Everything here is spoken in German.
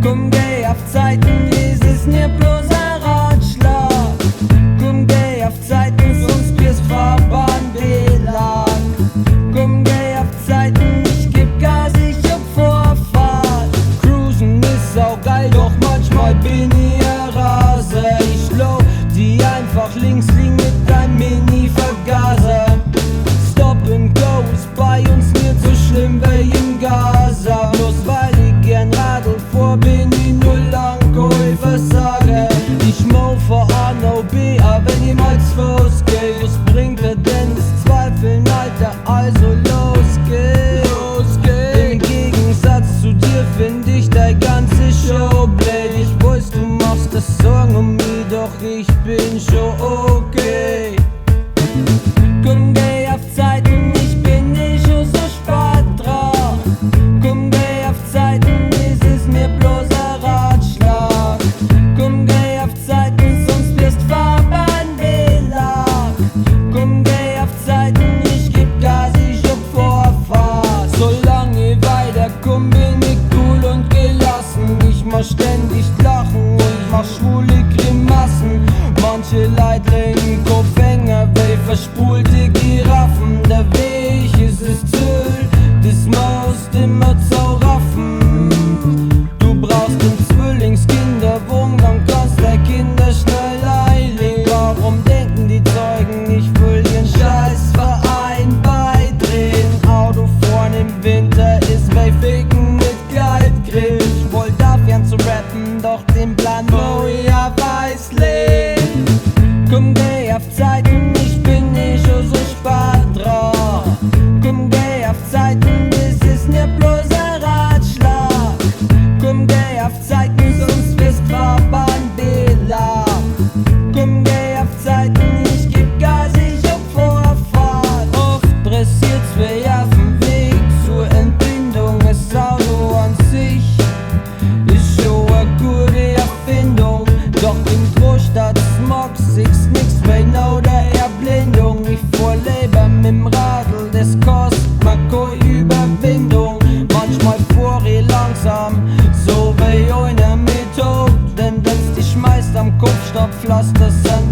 Komm, geh auf Zeiten, es ist nicht bloß ein Ratschlag. Komm, geh auf Zeiten, sonst wirst Fahrbahnbelag. Komm, geh auf Zeiten, ich geb Gas, ich hab Vorfahrt. Cruisen ist auch geil, doch manchmal bin ich ein Raser. Ich glaub, die einfach links liegen mit deinem Mini-Vergaser. Stop and go ist bei uns nicht so schlimm wie in Gaza. Bloß weil ich gern Radl vor bin, ich nur Alkoholversager. Ich mau vor A nach B, aber wenn ich mal zu Fuß geh, was bringt er denn das Zweifeln, Alter, also los geht's. Im Gegensatz zu dir find ich dein ganze Show blöd. Ich weiß, du machst das Sorgen um mich, doch ich bin schon okay. Komm, geh auf Zeiten, ich bin nicht schon so spät dran. Komm, geh auf Zeiten, es ist mir bloß ein Ratschlag. Komm, geh auf Zeiten, sonst wirst Fahrbahnbelag. Komm, geh auf Zeiten, ich geb Gas, ich hab Vorfahrt. Solange ich weiterkomm, bin ich cool und gelassen. Ich mach ständig lachen und mach schwule Grimassen. Manche Leute legen Kopfhänger, weil verspulte Giraffen. Der Weg ist das Ziel, das musst immer zu raffen. Du brauchst einen Zwillingskinderwurm, dann kannst dein Kinder schnell eilen. Warum denken die Zeugen, ich will ihren Scheißverein beidrehen? Auto vorn im Winter ist bei Ficken mit Gleitgrill. Ich wollte aufhören zu rappen, doch den Plan wo ich weiß leben. Komm, geh auf Zeiten, ich bin nicht schon so spät dran. Komm, geh auf Zeiten, es ist nicht bloß ein Ratschlag. Komm, geh auf Zeiten, sonst wirst Fahrbahnbelag. Komm, geh auf Zeiten, ich geb Gas, ich hab Vorfahrt. Oft pressiert's mich auf dem Weg zur Entbindung. Das Auto an sich ist schon eine gute Erfindung. Doch in Großstadt Smog siehst nix mehr oder Erblindung. Ich fahr lieber mit'm Radl, das kostet mir keine Überwindung. Manchmal fahr ich langsam, so wie einer mit Hoch, denn wenn's dich schmeißt am Kopfstadtpflaster sind